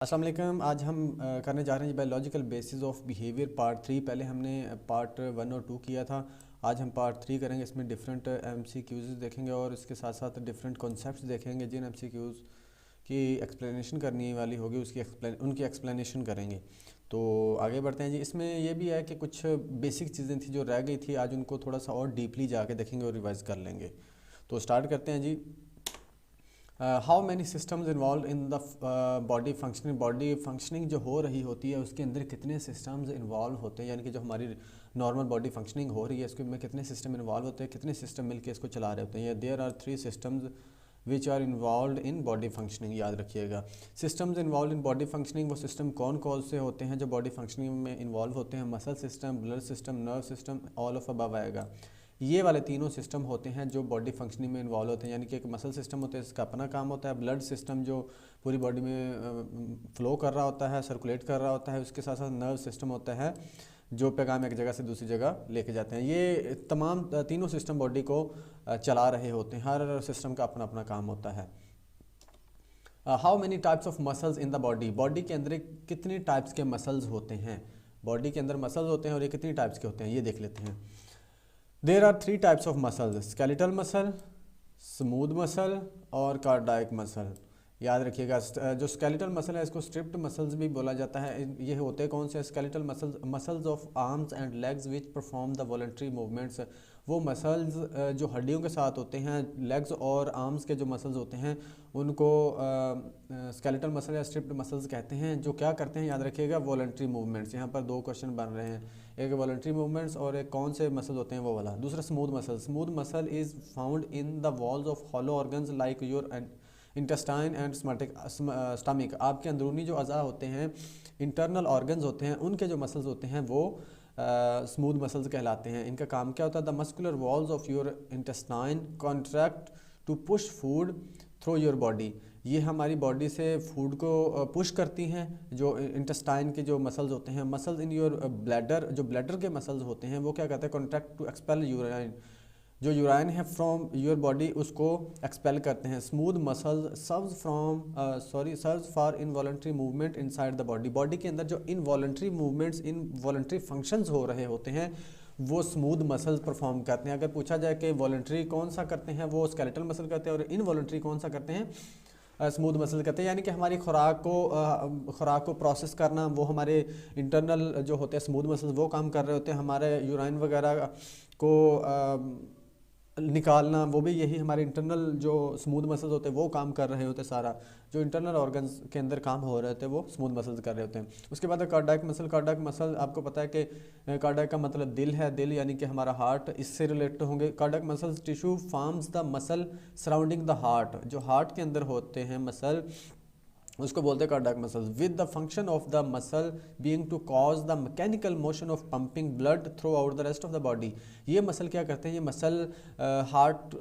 अस्सलाम वालेकुम। आज हम करने जा रहे हैं biological basis of behaviour part 3। पहले हमने पार्ट 1 और 2 किया था। आज हम पार्ट 3 करेंगे। इसमें डिफरेंट एमसीक्यूज़ देखेंगे और इसके साथ साथ डिफरेंट कॉन्सेप्ट्स देखेंगे। जिन एमसीक्यूज़ की एक्सप्लेनेशन करनी वाली होगी उनकी एक्सप्लेनेशन करेंगे। तो आगे बढ़ते हैं जी। इसमें यह भी है कि कुछ बेसिक चीज़ें थी जो रह गई थी, आज उनको थोड़ा सा और डीपली जाके देखेंगे और रिवाइज़ कर लेंगे। तो स्टार्ट करते हैं जी। How many systems involve in the body functioning जो हो रही होती है उसके अंदर कितने सिस्टम्स इन्वॉल्व होते हैं, यानी कि जो हमारी नॉर्मल बॉडी फंक्शनिंग हो रही है इसके में कितने सिस्टम इन्वॉल्व होते हैं, कितने सिस्टम मिलकर इसको चला रहे होते हैं। There are 3 systems which are involve in body functioning. याद रखिएगा, systems involve in body functioning वो सिस्टम कौन कौन से होते हैं जो बॉडी फंक्शनिंग में इन्वॉल्व होते हैं। Muscle system, blood system, nerve system, all of above आएगा। ये वाले तीनों सिस्टम होते हैं जो बॉडी फंक्शनिंग में इन्वॉल्व होते हैं। यानी कि एक मसल सिस्टम होता है, इसका अपना काम होता है। ब्लड सिस्टम जो पूरी बॉडी में फ्लो कर रहा होता है, सर्कुलेट कर रहा होता है। उसके साथ साथ नर्व सिस्टम होता है जो पैगाम एक जगह से दूसरी जगह लेके जाते हैं। ये तमाम तीनों सिस्टम बॉडी को चला रहे होते हैं। हर सिस्टम का अपना अपना काम होता है। How many types of muscles in the body. Body के अंदर कितनी टाइप्स के मसल्स होते हैं। बॉडी के अंदर मसल्स होते हैं और ये कितनी टाइप्स के होते हैं ये देख लेते हैं। There are 3 types of muscles, skeletal muscle, smooth muscle और कार्डियक मसल। याद रखिएगा, जो स्केलेटल मसल है इसको स्ट्रिप्ड मसल्स भी बोला जाता है। ये होते हैं कौन से? Skeletal muscles of arms and legs which perform the voluntary movements. वो मसल्स जो हड्डियों के साथ होते हैं, लेग्स और आर्म्स के जो मसल्स होते हैं उनको स्केलेटल मसल या स्ट्रिप्ड मसल्स कहते हैं, जो क्या करते हैं याद रखिएगा, वॉलंटरी मूवमेंट्स। यहाँ पर 2 क्वेश्चन बन रहे हैं, एक वॉलंटरी मूवमेंट्स और एक कौन से मसल होते हैं वो वाला। दूसरा smooth muscle. Smooth muscle is found in the walls of hollow organs like your intestine and stomach. आपके अंदरूनी जो अज़ा होते हैं, इंटरनल ऑर्गन्स होते हैं, उनके जो मसल्स होते हैं वो स्मूथ मसल्स कहलाते हैं। इनका काम क्या होता है? The muscular walls of your intestine contract to push food through your body. ये हमारी बॉडी से फूड को पुश करती हैं। जो इंटेस्टाइन के जो मसल्स होते हैं, मसल्स इन योर ब्लैडर, जो ब्लैडर के मसल्स होते हैं वो क्या कहते हैं? Contract to expel urine. जो यूराइन है फ्रॉम योर बॉडी उसको एक्सपेल करते हैं। Smooth muscle serves for involuntary movement inside the body. Body के अंदर जो इनवॉलंटरी मूवमेंट्स, इनवॉलंटरी फंक्शंस हो रहे होते हैं वो स्मूथ मसल्स परफॉर्म करते हैं। अगर पूछा जाए कि वॉलंटरी कौन सा करते हैं, वो स्केलेटल मसल करते हैं, और इनवॉलंटरी कौन सा करते हैं, स्मूथ मसल करते हैं। यानी कि हमारी खुराक को प्रोसेस करना वो हमारे इंटरनल जो होते हैं स्मूथ मसल्स वो काम कर रहे होते हैं। हमारे यूराइन वगैरह को निकालना वो भी यही हमारे इंटरनल जो स्मूथ मसल्स होते हैं वो काम कर रहे होते हैं। सारा जो इंटरनल ऑर्गन्स के अंदर काम हो रहे थे वो स्मूथ मसल्स कर रहे होते हैं। उसके बाद कार्डियक मसल। कार्डियक मसल आपको पता है कि कार्डियक का मतलब दिल है, दिल यानी कि हमारा हार्ट, इससे रिलेटेड होंगे। Cardiac muscles tissue forms the muscle surrounding the heart. जो हार्ट के अंदर होते हैं मसल उसको बोलते हैं cardiac muscles. With the function of the muscle being to cause the mechanical motion of pumping blood throughout the rest of the body. ये muscle क्या करते हैं? ये मसल हार्ट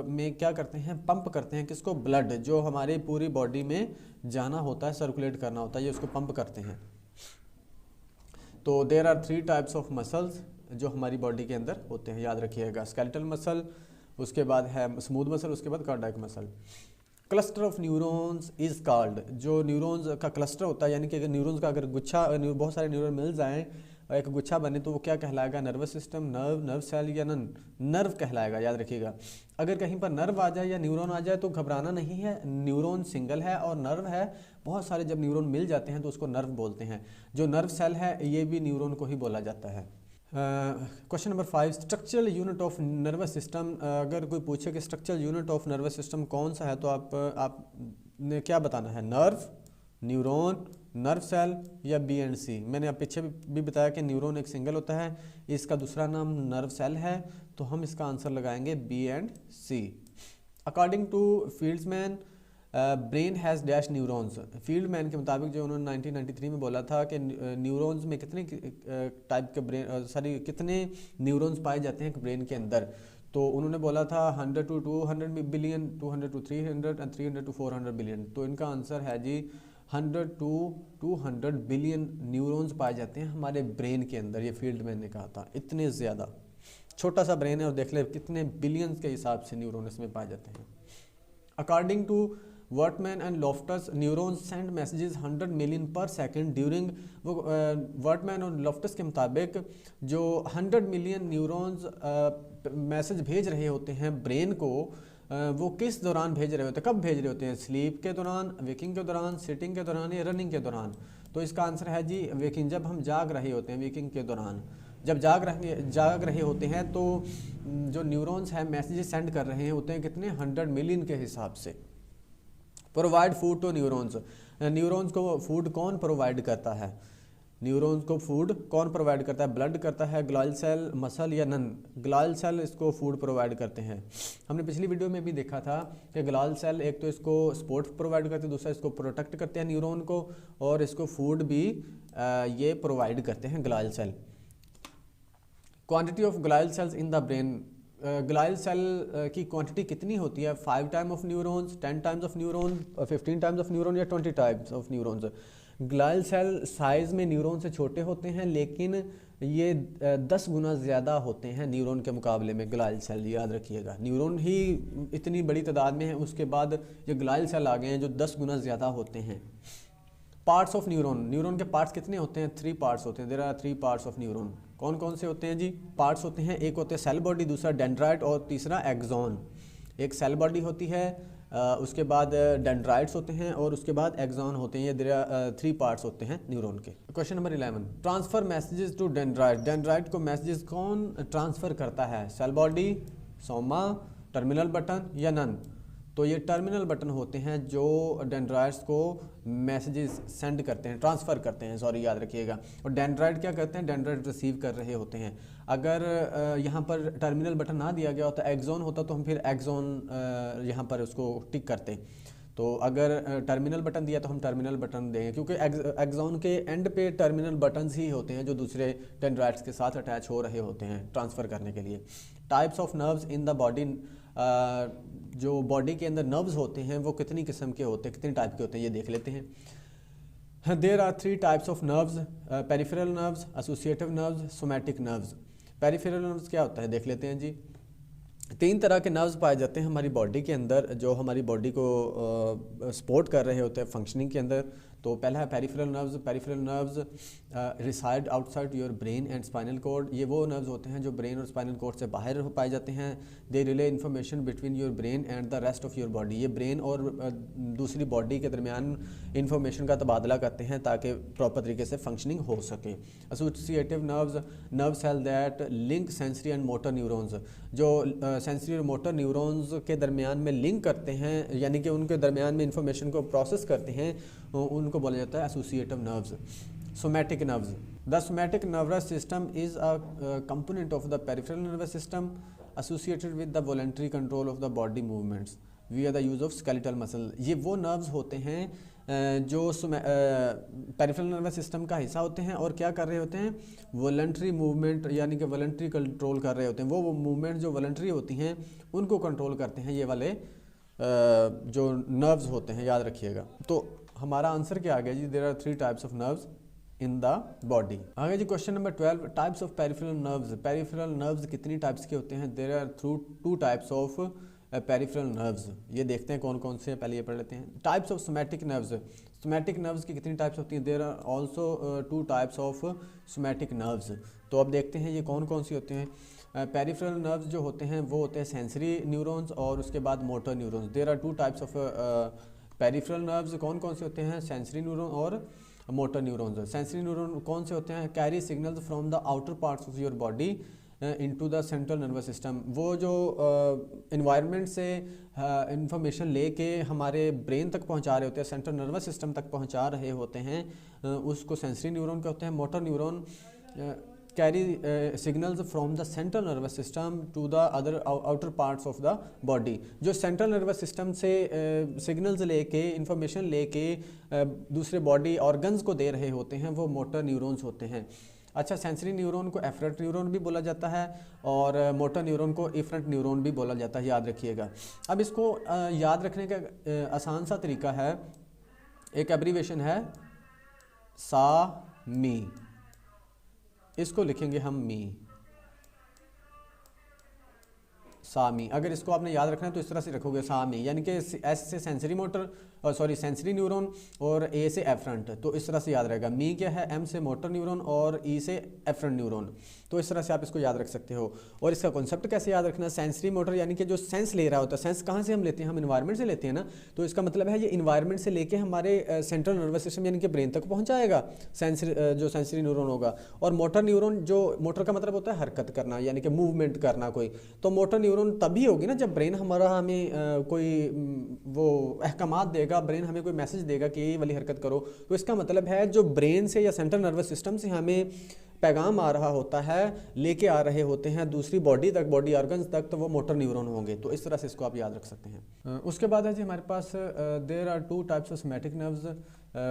में क्या करते हैं? पंप करते हैं किसको? ब्लड, जो हमारी पूरी बॉडी में जाना होता है, सर्कुलेट करना होता है, ये उसको पंप करते हैं। तो there are 3 types of muscles जो हमारी बॉडी के अंदर होते हैं, याद रखिएगा। स्केलेटल मसल, उसके बाद है स्मूथ मसल, उसके बाद cardiac muscle. Cluster of neurons is called. जो न्यूरॉन्स का क्लस्टर होता है, यानी कि अगर न्यूरॉन्स का अगर गुच्छा, बहुत सारे न्यूरॉन मिल जाएं और एक गुच्छा बने तो वो क्या कहलाएगा? नर्वस सिस्टम, नर्व सेल या नर्व कहलाएगा। याद रखिएगा, अगर कहीं पर नर्व आ जाए या न्यूरॉन आ जाए तो घबराना नहीं है। न्यूरॉन सिंगल है और नर्व है बहुत सारे। जब न्यूरॉन मिल जाते हैं तो उसको नर्व बोलते हैं। जो नर्व सेल है ये भी न्यूरॉन को ही बोला जाता है। Question number 5, structural unit of nervous system. अगर कोई पूछे कि structural unit of nervous system कौन सा है तो आपने क्या बताना है? नर्व, न्यूरॉन, नर्व सेल या बी एंड सी। मैंने अब पीछे भी बताया कि न्यूरॉन एक सिंगल होता है, इसका दूसरा नाम नर्व सेल है, तो हम इसका आंसर लगाएंगे B and C. According to Feldman's brain has dash neurons. Feldman के मुताबिक जो उन्होंने 1993 में बोला था कि न्यूरॉन्स में कितने टाइप के कितने न्यूरॉन्स पाए जाते हैं ब्रेन के अंदर। तो उन्होंने बोला था 100 to 200 billion, 200 to 300 and 300 to 400 billion. तो इनका आंसर है जी 100 to 200 बिलियन न्यूरॉन्स पाए जाते हैं हमारे ब्रेन के अंदर। ये फील्डमैन ने कहा था। इतने ज़्यादा छोटा सा ब्रेन है और देख ले कितने बिलियंस के हिसाब से न्यूरॉन इसमें पाए जाते हैं। According to Wertman and Loftus neurons send messages 100 million पर सेकंड ड्यूरिंग, वो वर्टमैन और लॉफ्टस के मुताबिक जो 100 मिलियन न्यूरॉन्स मैसेज भेज रहे होते हैं ब्रेन को, वो किस दौरान भेज रहे होते हैं, कब भेज रहे होते हैं? स्लीप के दौरान, वेकिंग के दौरान, सिटिंग के दौरान या रनिंग के दौरान? तो इसका आंसर है जी वेकिंग, जब हम जाग रहे होते हैं, वेकिंग के दौरान। जब जाग रहे होते हैं तो जो न्यूरॉन्स हैं मैसेजेस सेंड कर रहे होते हैं कितने? 100 मिलियन के हिसाब से। Provide food to neurons, neurons को फूड कौन प्रोवाइड करता है? न्यूरॉन्स को फूड कौन प्रोवाइड करता है? ब्लड करता है, ग्लाइल सेल, मसल या नन? ग्लाइल सेल इसको फूड प्रोवाइड करते हैं। हमने पिछली वीडियो में भी देखा था कि ग्लाइल सेल एक तो इसको सपोर्ट प्रोवाइड करते हैं, दूसरा इसको प्रोटेक्ट करते हैं न्यूरॉन को, और इसको फूड भी ये प्रोवाइड करते हैं glial cell. Quantity of glial cells in the brain, glial cell की क्वांटिटी कितनी होती है? 5 time of neurons, 10 times of neuron, 15 times of neuron या 20 times of neurons? Glial cell size में न्यूरॉन से छोटे होते हैं, लेकिन ये 10 गुना ज़्यादा होते हैं न्यूरॉन के मुकाबले में। ग्लाइल सेल याद रखिएगा, न्यूरॉन ही इतनी बड़ी तादाद में है, उसके बाद ये ग्लाइल सेल आ गए हैं जो 10 गुना ज़्यादा होते हैं। पार्ट्स ऑफ न्यूरॉन, न्यूरॉन के पार्ट्स कितने होते हैं? 3 पार्ट्स होते हैं। There are 3 parts of neuron. कौन कौन से होते हैं जी? पार्ट्स होते हैं, एक होते हैं सेल बॉडी, दूसरा डेंड्राइट और तीसरा एक्सॉन। एक सेल बॉडी होती है, उसके बाद डेंड्राइट्स होते हैं और उसके बाद एक्सॉन होते हैं। ये देयर आर 3 पार्ट्स होते हैं न्यूरॉन के। Question number 11, transfer messages to dendrite, dendrite को मैसेजेस कौन ट्रांसफ़र करता है? Cell body, soma, terminal button या नन? तो ये टर्मिनल बटन होते हैं जो डेंड्राइट्स को मैसेजेस सेंड करते हैं, ट्रांसफ़र करते हैं, सॉरी याद रखिएगा। और डेंड्राइट क्या करते हैं? डेंड्राइट रिसीव कर रहे होते हैं। अगर यहाँ पर टर्मिनल बटन ना दिया गया होता, एक्सॉन होता, तो हम फिर एक्सॉन यहाँ पर उसको टिक करते। तो अगर टर्मिनल बटन दिया तो हम टर्मिनल बटन देंगे, क्योंकि एक्सॉन के एंड पे टर्मिनल बटन्स ही होते हैं जो दूसरे डेंड्राइट्स के साथ अटैच हो रहे होते हैं ट्रांसफ़र करने के लिए। Types of nerves in the body, जो बॉडी के अंदर नर्व्स होते हैं वो कितनी किस्म के होते हैं, कितने टाइप के होते हैं, ये देख लेते हैं। There are 3 types of nerves, peripheral nerves, associative nerves, somatic nerves. Peripheral nerves क्या होता है देख लेते हैं जी। 3 तरह के नर्व्स पाए जाते हैं हमारी बॉडी के अंदर, जो हमारी बॉडी को सपोर्ट कर रहे होते हैं फंक्शनिंग के अंदर। तो पहला है peripheral nerves. Peripheral nerves reside outside your brain and spinal cord. ये वो नर्व्स होते हैं जो ब्रेन और स्पाइनल कॉर्ड से बाहर पाए जाते हैं। They relay information between your brain and the rest of your body. ये ब्रेन और दूसरी बॉडी के दरमियान इंफॉर्मेशन का तबादला करते हैं ताकि प्रॉपर तरीके से फंक्शनिंग हो सके। Associative nerves, nerve cell that link sensory and motor neurons, जो सेंसरी और मोटर न्यूरॉन्स के दरमियान में लिंक करते हैं, यानी कि उनके दरमियान में इंफॉर्मेशन को प्रोसेस करते हैं, उनको बोला जाता है associative nerves. Somatic nerves, the somatic nervous system is a component of the peripheral nervous system associated with the voluntary control of the body movements विया the use of skeletal muscle. ये वो nerves होते हैं जो peripheral nervous system का हिस्सा होते हैं और क्या कर रहे होते हैं? वॉलंटरी मूवमेंट, यानी कि वॉलंटरी कंट्रोल कर रहे होते हैं। वो मूवमेंट जो वॉलंटरी होती हैं उनको कंट्रोल करते हैं ये वाले जो नर्व्स होते हैं, याद रखिएगा। तो हमारा आंसर क्या आ गया जी? There are 3 types of nerves in the body. आगे जी question number 12, types of peripheral nerves. Peripheral nerves कितनी टाइप्स के होते हैं? There are 2 types of peripheral nerves. ये देखते हैं कौन कौन से हैं, पहले ये पढ़ लेते हैं। Types of somatic nerves, somatic nerves की कितनी टाइप्स होती हैं? There are also 2 types of somatic nerves. तो अब देखते हैं ये कौन कौन सी होते हैं। पेरिफेरल नर्व्स जो होते हैं वो होते हैं सेंसरी न्यूरॉन्स और उसके बाद motor neurons. There are 2 types of peripheral nerves. कौन कौन से होते हैं? सेंसरी न्यूरॉन और मोटर न्यूरॉन्स। सेंसरी न्यूरॉन कौन से होते हैं? Carry signals from the outer parts of your body into the central nervous system. वो जो इन्वायरमेंट से इंफॉर्मेशन लेके हमारे ब्रेन तक पहुंचा रहे होते हैं, सेंट्रल नर्वस सिस्टम तक पहुंचा रहे होते हैं, उसको सेंसरी न्यूरॉन कहते हैं। Motor neuron carry signals from the central nervous system to the other outer parts of the body. जो सेंट्रल नर्वस सिस्टम से सिग्नल्स लेके, इंफॉर्मेशन लेके दूसरे बॉडी ऑर्गन्स को दे रहे होते हैं, वो मोटर न्यूरॉन्स होते हैं। अच्छा, सेंसरी न्यूरॉन को एफरेंट न्यूरॉन भी बोला जाता है और मोटर न्यूरॉन को इफरेंट न्यूरॉन भी बोला जाता है, याद रखिएगा। अब इसको याद रखने का आसान सा तरीका है, एक एब्रीवेशन है सा मी, इसको लिखेंगे हम मी, सामी। अगर इसको आपने याद रखना है तो इस तरह से रखोगे सामी, यानी कि एस से sensory motor, sorry sensory neuron, और ए से एफरंट, तो इस तरह से याद रहेगा। मी क्या है, एम से मोटर न्यूरॉन और ई से एफरंट न्यूरॉन, तो इस तरह से आप इसको याद रख सकते हो। और इसका कॉन्सेप्ट कैसे याद रखना है, सेंसरी मोटर यानी कि जो सेंस ले रहा होता है, सेंस कहाँ से हम लेते हैं, हम इन्वायरमेंट से लेते हैं ना, तो इसका मतलब है ये इन्वायरमेंट से लेके हमारे सेंट्रल नर्वस सिस्टम यानी कि ब्रेन तक पहुँच जाएगा जो सेंसरी न्यूरॉन होगा। और मोटर न्यूरॉन, जो मोटर का मतलब होता है हरकत करना यानी कि मूवमेंट करना कोई, तो मोटर न्यूरॉन तभी होगी ना जब ब्रेन हमारा हमें कोई वो अहकामात देगा, ब्रेन हमें कोई मैसेज देगा कि ये वाली हरकत करो, तो इसका मतलब है जो ब्रेन से या सेंट्रल नर्वस सिस्टम से हमें पैगाम आ रहा होता है, लेके आ रहे होते हैं दूसरी बॉडी तक, बॉडी ऑर्गन्स तक, तो वो मोटर न्यूरॉन होंगे। तो इस तरह से इसको आप याद रख सकते हैं। उसके बाद है जी हमारे पास there are two types of somatic nerves.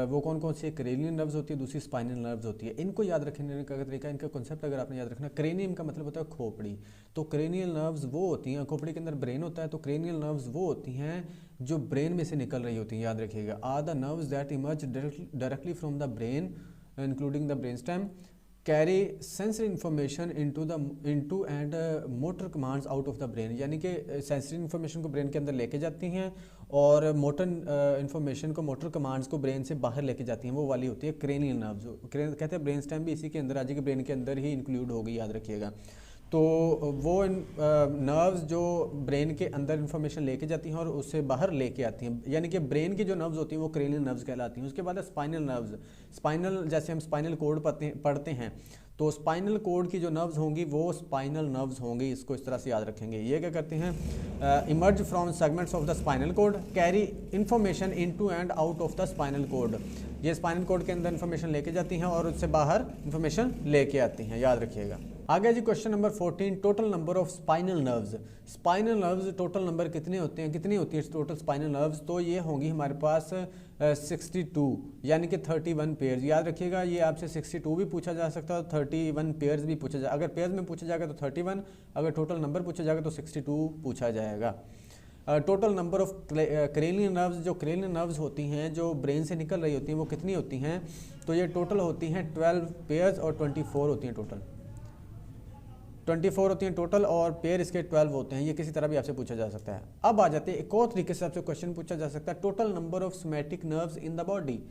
वो कौन कौन सी, क्रेनियल नर्व्स होती है, दूसरी स्पाइनल नर्व्स होती है। इनको याद रखने का तरीका, इनका कॉन्सेप्ट अगर आपने याद रखना, क्रेनियम का मतलब होता है खोपड़ी, तो क्रेनियल नर्व्स वो होती हैं, खोपड़ी के अंदर ब्रेन होता है, तो क्रेनियल नर्व्स वो होती हैं जो ब्रेन में से निकल रही होती हैं, याद रखिएगा। Are the nerves that emerge directly from the brain including the brain stem, carry sensory information into and motor commands out of the brain, यानी कि सेंसरी इन्फॉर्मेशन को ब्रेन के अंदर लेके जाती हैं और मोटर इन्फॉर्मेशन को, मोटर कमांड्स को ब्रेन से बाहर लेके जाती हैं, वो वाली होती है क्रेनियल नर्व्स। कहते हैं ब्रेन स्टेम भी इसी के अंदर आ जाएगी, ब्रेन के अंदर ही इंक्लूड होगी, याद रखिएगा। तो वो नर्व्स जो ब्रेन के अंदर इन्फॉर्मेशन लेके जाती हैं और उससे बाहर लेके आती हैं, यानी कि ब्रेन की जो नर्व्स होती हैं वो क्रेनियल नर्व्स कहलाती हैं। उसके बाद है स्पाइनल नर्व्स। स्पाइनल, जैसे हम स्पाइनल कोड पढ़ते हैं, तो स्पाइनल कोड की जो नर्व्स होंगी वो स्पाइनल नर्व्स होंगी, इसको इस तरह से याद रखेंगे। ये क्या करते हैं, emerge from segments of the spinal cord, carry information into and out of the spinal cord. ये स्पाइनल कोड के अंदर इन्फॉर्मेशन लेके जाती हैं और उससे बाहर इन्फॉर्मेशन लेके आती हैं, याद रखिएगा। आगे जी question number 14, total number of spinal nerves. Spinal nerves total number कितने होते हैं, कितनी होती है टोटल स्पाइनल नर्व्स, तो ये होंगी हमारे पास 62, यानी कि 31 पेयर्स, याद रखिएगा। ये आपसे 62 भी पूछा जा सकता है, 31 पेयर्स भी पूछा जाए। अगर पेयर्स में पूछा जाएगा तो 31, अगर टोटल नंबर पूछा जाएगा तो 62 पूछा जाएगा। Total number of cranial nerves, जो क्रेनियल नर्व्स होती हैं जो ब्रेन से निकल रही होती हैं वो कितनी होती हैं, तो ये टोटल होती हैं 12 पेयर्स और 24 होती हैं टोटल, 24 होती हैं टोटल और पेयर इसके 12 होते हैं। ये किसी तरह भी आपसे पूछा जा सकता है। अब आ जाते हैं एक और तरीके से आपसे क्वेश्चन पूछा जा सकता है, total number of somatic nerves in the body.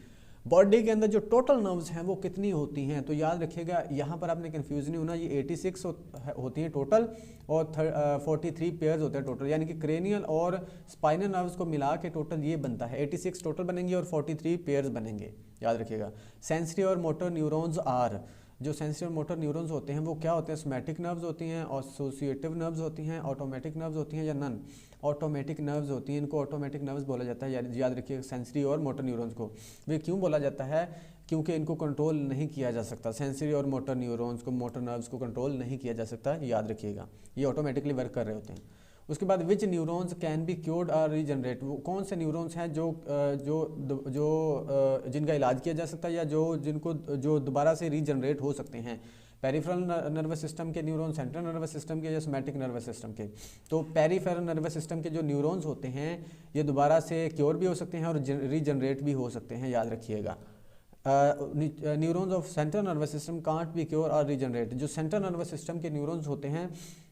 Body के अंदर जो टोटल नर्व्स हैं वो कितनी होती हैं, तो याद रखिएगा यहाँ पर आपने कंफ्यूज नहीं होना, ये 86 होती हैं टोटल और 43 पेयर्स होते हैं टोटल, यानी कि क्रेनियल और स्पाइनल नर्व्स को मिला के टोटल ये बनता है 86 टोटल बनेंगे और 43 पेयर्स बनेंगे, याद रखिएगा। सेंसरी और मोटर न्यूरॉन्स आर, जो सेंसरी और मोटर न्यूरॉन्स होते हैं वो क्या होते हैं, सोमैटिक नर्व्स होती हैं, एसोसिएटिव नर्व्स होती हैं, ऑटोमेटिक नर्व्स होती हैं या नन ऑटोमेटिक नर्व्स होती हैं। इनको ऑटोमेटिक नर्व्स बोला जाता है, याद रखिए सेंसरी और मोटर न्यूरॉन्स को। वे क्यों बोला जाता है, क्योंकि इनको कंट्रोल नहीं किया जा सकता, सेंसरी और मोटर न्यूरॉन्स को, मोटर नर्व्स को कंट्रोल नहीं किया जा सकता, याद रखिएगा। ये ऑटोमेटिकली वर्क कर रहे होते हैं। उसके बाद विच न्यूरॉन्स कैन बी क्योर्ड और रीजनरेट, वो कौन से न्यूरॉन्स हैं जिनका इलाज किया जा सकता है या जो दोबारा से रीजनरेट हो सकते हैं। पेरिफेरल नर्वस सिस्टम के न्यूरॉन, सेंट्रल नर्वस सिस्टम के या सोमैटिक नर्वस सिस्टम के। तो पेरिफेरल नर्वस सिस्टम के जो न्यूरॉन्स होते हैं ये दोबारा से क्योर भी हो सकते हैं और रीजनरेट भी हो सकते हैं, याद रखिएगा। Neurons of central nervous system can't be cure और रीजनरेट, जो सेंट्रल नर्वस सिस्टम के न्यूरॉन्स होते हैं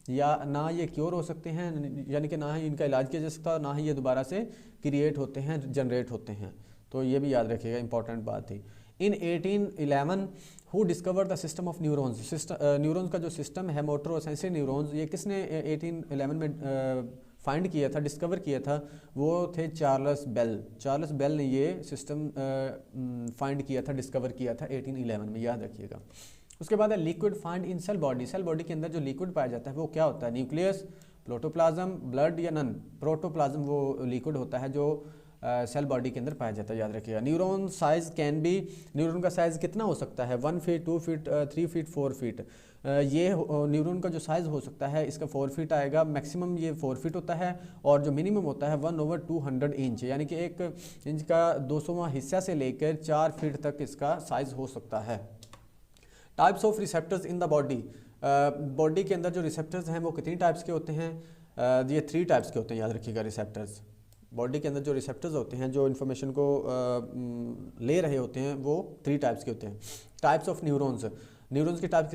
या ना ये क्योर हो सकते हैं, यानी कि ना ही इनका इलाज किया जा सकता, ना ही ये दोबारा से क्रिएट होते हैं, जनरेट होते हैं। तो ये भी याद रखिएगा, इंपॉर्टेंट बात थी। इन 1811 who discover the system of neurons, neurons का जो सिस्टम है मोटर और सेंसरी न्यूरॉन्स, ये किसने 1811 में फाइंड किया था, डिस्कवर किया था, वो थे चार्ल्स बेल। चार्ल्स बेल ने ये सिस्टम फाइंड किया था, डिस्कवर किया था 1811 में, याद रखिएगा। उसके बाद है liquid find in cell body. Cell body के अंदर जो लिक्विड पाया जाता है वो क्या होता है, न्यूक्लियस, प्रोटोप्लाज्म, ब्लड या नन। प्रोटोप्लाज्म वो लिक्विड होता है जो सेल बॉडी के अंदर पाया जाता है, याद रखिएगा। Neuron size can be, neuron का साइज़ कितना हो सकता है, 1 फीट, 2 फीट, 3 फीट, 4 फीट। ये न्यूरॉन का जो साइज़ हो सकता है इसका 4 फीट आएगा, मैक्सिमम ये 4 फीट होता है, और जो मिनिमम होता है 1/200 इंच, यानी कि 1 इंच का 200वां हिस्सा से लेकर 4 फीट तक इसका साइज़ हो सकता है। Types of receptors in the body, body के अंदर जो रिसेप्टर्स हैं वो कितनी टाइप्स के होते हैं, ये 3 टाइप्स के होते हैं, याद रखिएगा। रिसेप्टर्स, बॉडी के अंदर जो रिसेप्टर्स होते हैं जो इन्फॉर्मेशन को ले रहे होते हैं वो 3 टाइप्स के होते हैं। टाइप्स ऑफ न्यूरॉन्स, न्यूरॉन्स की टाइप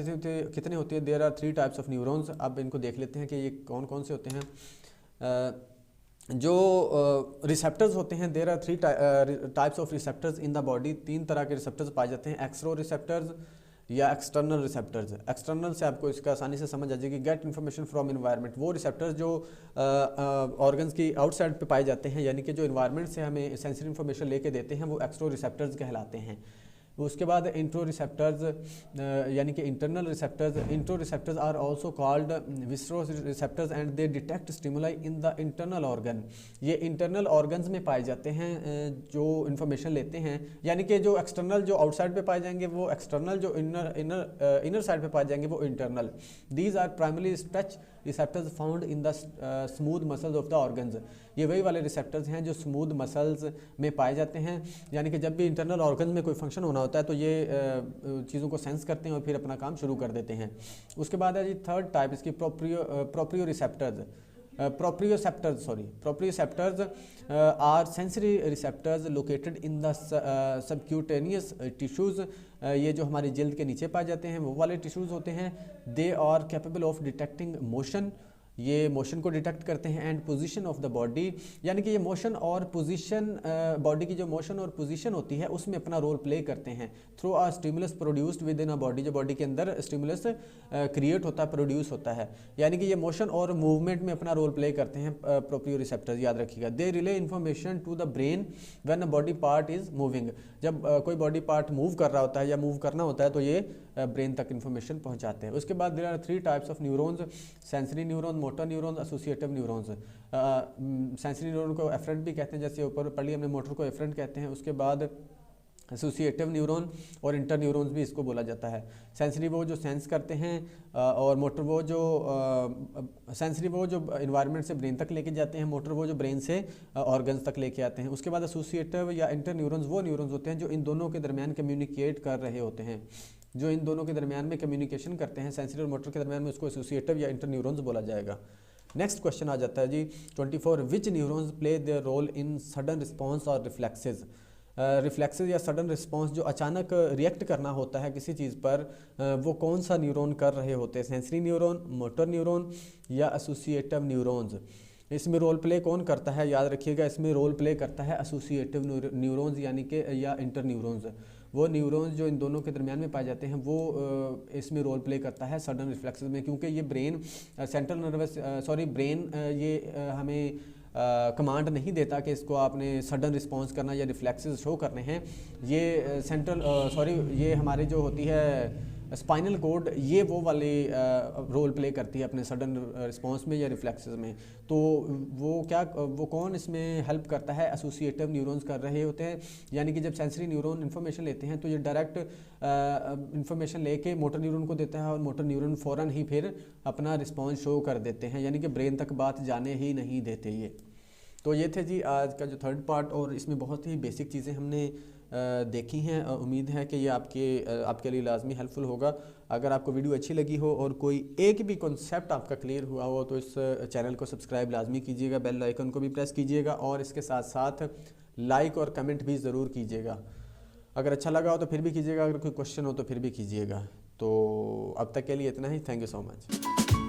कितने होती है? There are 3 types of neurons. अब इनको देख लेते हैं कि ये कौन कौन से होते हैं। जो रिसेप्टर्स होते हैं, there are 3 types of receptors in the body. 3 तरह के रिसेप्टर्स पाए जाते हैं, एक्सरो रिसेप्टर्स या एक्सटर्नल रिसेप्टर्स। एक्सटर्नल से आपको इसका आसानी से समझ आ जाएगी, गेट इन्फॉर्मेशन फ्रॉम इन्वायरमेंट। वो रिसेप्टर्स जो ऑर्गन्स की आउटसाइड पे पाए जाते हैं, यानी कि जो इन्वायरमेंट से हमें सेंसरी इन्फॉर्मेशन लेके देते हैं, वो एक्सरो रिसेप्टर्स कहलाते हैं। उसके बाद इंट्रो रिसेप्टर्स यानी कि internal receptors. Intero receptors are also called viscero receptors and they detect stimuli in the internal organ. ये इंटरनल ऑर्गन्स में पाए जाते हैं जो इन्फॉर्मेशन लेते हैं, यानी कि जो एक्सटर्नल जो आउटसाइड पे पाए जाएंगे वो एक्सटर्नल, जो इनर साइड पे पाए जाएंगे वो internal. These are primary stretch receptors found in the smooth muscles of the organs. ये वही वाले रिसेप्टर्स हैं जो स्मूथ मसल्स में पाए जाते हैं, यानी कि जब भी इंटरनल ऑर्गन में कोई फंक्शन होना होता है तो ये चीज़ों को सेंस करते हैं और फिर अपना काम शुरू कर देते हैं। उसके बाद है जी थर्ड टाइप इसकी proprio receptors. Proprioceptors are sensory receptors located in the subcutaneous tissues। ये जो हमारी जल्द के नीचे पाए जाते हैं वो वाले टिश्यूज़ होते हैं। They are capable of detecting motion, ये मोशन को डिटेक्ट करते हैं, and position of the body, यानी कि ये मोशन और पोजीशन, बॉडी की जो मोशन और पोजीशन होती है उसमें अपना रोल प्ले करते हैं through a stimulus produced with in a body. जो बॉडी के अंदर स्टिमुलस क्रिएट होता है, प्रोड्यूस होता है, यानी कि ये मोशन और मूवमेंट में अपना रोल प्ले करते हैं प्रोप्रियो रिसेप्टर्स, याद रखिएगा। They relay information to the brain when a body part is moving. जब कोई बॉडी पार्ट मूव कर रहा होता है या मूव करना होता है तो ये ब्रेन तक इन्फॉर्मेशन पहुंचाते हैं। उसके बाद there are 3 types of neurons, sensory neuron, motor neuron, associative neurons. Sensory neuron को एफरेंट भी कहते हैं, जैसे ऊपर पढ़ लिया हमने, मोटर को एफरेंट कहते हैं। उसके बाद एसोसिएटिव न्यूरॉन और इंटर न्यूरॉन्स भी इसको बोला जाता है। सेंसरी वो जो सेंस करते हैं और मोटर वो जो सेंसरी वो जो इन्वायरमेंट से ब्रेन तक लेके जाते हैं, मोटर वो जो ब्रेन से ऑर्गन्स तक लेके आते हैं। उसके बाद एसोसिएटिव या इंटर न्यूरॉन्स वो न्यूरॉन्स होते हैं जो इन दोनों के दरमियान कम्युनिकेट कर रहे होते हैं, जो इन दोनों के दरमियान में कम्युनिकेशन करते हैं, सेंसरी और मोटर के दरमियान में, उसको एसोसिएटिव या इंटर न्यूरॉन्स बोला जाएगा। नेक्स्ट क्वेश्चन आ जाता है जी 24, which neurons play their role in sudden response और रिफ्लेक्सेस। रिफ्लेक्सेस या सडन रिस्पॉन्स, जो अचानक रिएक्ट करना होता है किसी चीज़ पर, वो कौन सा न्यूरॉन कर रहे होते हैं? सेंसरी न्यूरॉन, मोटर न्यूरॉन या एसोसिएटिव न्यूरॉन्स। इसमें रोल प्ले कौन करता है? याद रखिएगा, इसमें रोल प्ले करता है एसोसिएटिव न्यूरॉन्स यानी कि या इंटर न्यूरॉन्स। वो न्यूरॉन्स जो इन दोनों के दरमियान में पाए जाते हैं वो इसमें रोल प्ले करता है सडन रिफ्लेक्सेस में, क्योंकि ये ब्रेन सेंट्रल नर्वस ब्रेन ये हमें कमांड नहीं देता कि इसको आपने सडन रिस्पॉन्स करना या रिफ्लेक्सेस शो करने हैं। ये ये हमारी जो होती है स्पाइनल कोड, ये वो वाली रोल प्ले करती है अपने सडन रिस्पॉन्स में या रिफ्लेक्सेस में। तो वो कौन इसमें हेल्प करता है? एसोसिएटिव न्यूरॉन्स कर रहे होते हैं, यानी कि जब सेंसरी न्यूरॉन इन्फॉर्मेशन लेते हैं तो ये डायरेक्ट इन्फॉर्मेशन लेके मोटर न्यूरॉन को देता है और मोटर न्यूरॉन फ़ौरन ही फिर अपना रिस्पॉन्स शो कर देते हैं, यानी कि ब्रेन तक बात जाने ही नहीं देते ये। तो ये थे जी आज का जो थर्ड पार्ट, और इसमें बहुत ही बेसिक चीज़ें हमने देखी हैं। उम्मीद है कि ये आपके लिए लाजमी हेल्पफुल होगा। अगर आपको वीडियो अच्छी लगी हो और कोई एक भी कॉन्सेप्ट आपका क्लियर हुआ हो तो इस चैनल को सब्सक्राइब लाजमी कीजिएगा, बेल आइकन को भी प्रेस कीजिएगा, और इसके साथ साथ लाइक और कमेंट भी ज़रूर कीजिएगा। अगर अच्छा लगा हो तो फिर भी कीजिएगा, अगर कोई क्वेश्चन हो तो फिर भी कीजिएगा। तो अब तक के लिए इतना ही। Thank you so much.